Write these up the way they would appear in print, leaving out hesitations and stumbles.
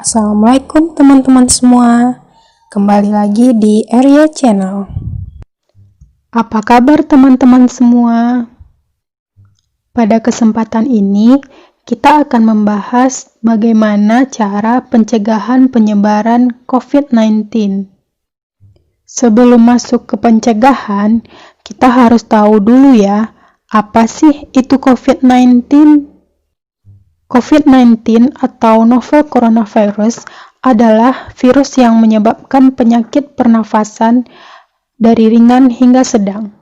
Assalamualaikum teman-teman semua. Kembali lagi di Area Channel. Apa kabar teman-teman semua? Pada kesempatan ini, kita akan membahas bagaimana cara pencegahan penyebaran COVID-19. Sebelum masuk ke pencegahan, kita harus tahu dulu ya, apa sih itu COVID-19? COVID-19 atau novel coronavirus adalah virus yang menyebabkan penyakit pernafasan dari ringan hingga sedang.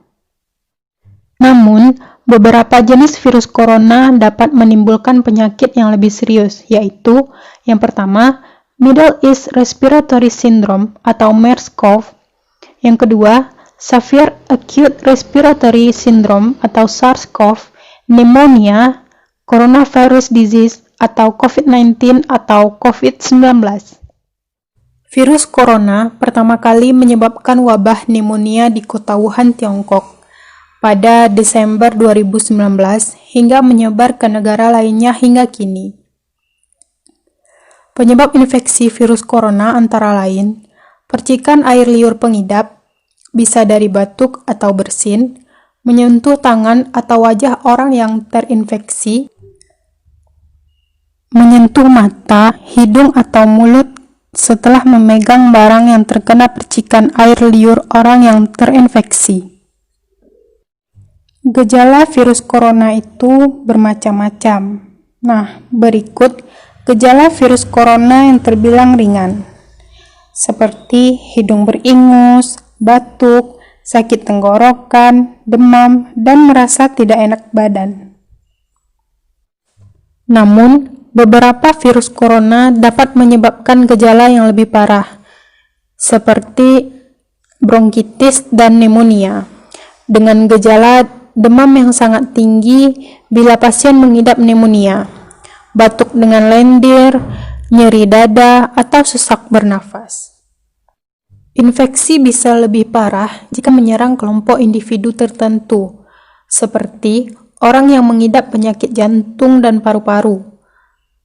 Namun, beberapa jenis virus corona dapat menimbulkan penyakit yang lebih serius, yaitu yang pertama, Middle East Respiratory Syndrome atau MERS-CoV. Yang kedua, Severe Acute Respiratory Syndrome atau SARS-CoV, pneumonia, coronavirus disease atau COVID-19 atau COVID-19. Virus corona pertama kali menyebabkan wabah pneumonia di kota Wuhan, Tiongkok pada Desember 2019 hingga menyebar ke negara lainnya hingga kini. Penyebab infeksi virus corona antara lain percikan air liur pengidap, bisa dari batuk atau bersin, menyentuh tangan atau wajah orang yang terinfeksi, menyentuh mata, hidung atau mulut setelah memegang barang yang terkena percikan air liur orang yang terinfeksi. Gejala virus corona itu bermacam-macam. Nah, berikut gejala virus corona yang terbilang ringan, seperti hidung beringus, batuk, sakit tenggorokan, demam, dan merasa tidak enak badan. Namun, beberapa virus corona dapat menyebabkan gejala yang lebih parah, seperti bronkitis dan pneumonia, dengan gejala demam yang sangat tinggi bila pasien mengidap pneumonia, batuk dengan lendir, nyeri dada, atau sesak bernafas. Infeksi bisa lebih parah jika menyerang kelompok individu tertentu, seperti orang yang mengidap penyakit jantung dan paru-paru,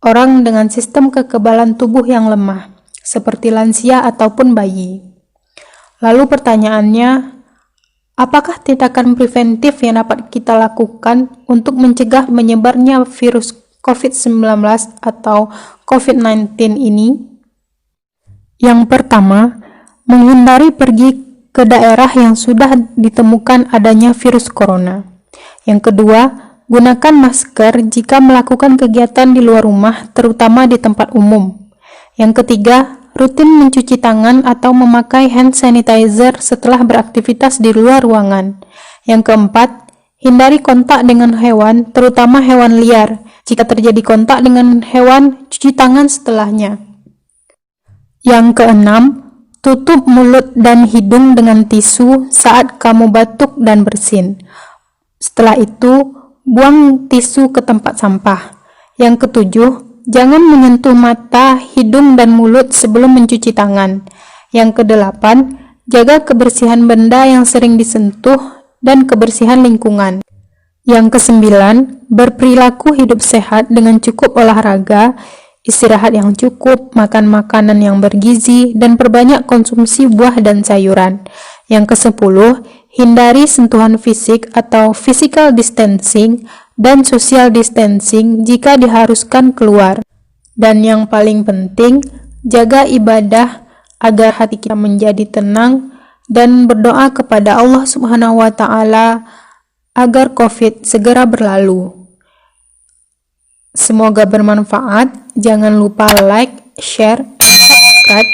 orang dengan sistem kekebalan tubuh yang lemah, seperti lansia ataupun bayi. Lalu pertanyaannya, apakah tindakan preventif yang dapat kita lakukan untuk mencegah menyebarnya virus COVID-19 atau COVID-19 ini? Yang pertama, menghindari pergi ke daerah yang sudah ditemukan adanya virus corona. Yang kedua, gunakan masker jika melakukan kegiatan di luar rumah, terutama di tempat umum. Yang ketiga, rutin mencuci tangan atau memakai hand sanitizer setelah beraktivitas di luar ruangan. Yang keempat, hindari kontak dengan hewan, terutama hewan liar. Jika terjadi kontak dengan hewan, cuci tangan setelahnya. Yang keenam, tutup mulut dan hidung dengan tisu saat kamu batuk dan bersin. Setelah itu, buang tisu ke tempat sampah. Yang ketujuh, jangan menyentuh mata, hidung, dan mulut sebelum mencuci tangan. Yang kedelapan, jaga kebersihan benda yang sering disentuh dan kebersihan lingkungan. Yang kesembilan, berperilaku hidup sehat dengan cukup olahraga, istirahat yang cukup, makan makanan yang bergizi, dan perbanyak konsumsi buah dan sayuran. Yang kesepuluh, hindari sentuhan fisik atau physical distancing dan social distancing jika diharuskan keluar. Dan yang paling penting, jaga ibadah agar hati kita menjadi tenang dan berdoa kepada Allah Subhanahu wa Ta'ala agar COVID segera berlalu. Semoga bermanfaat. Jangan lupa like, share, subscribe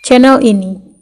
channel ini.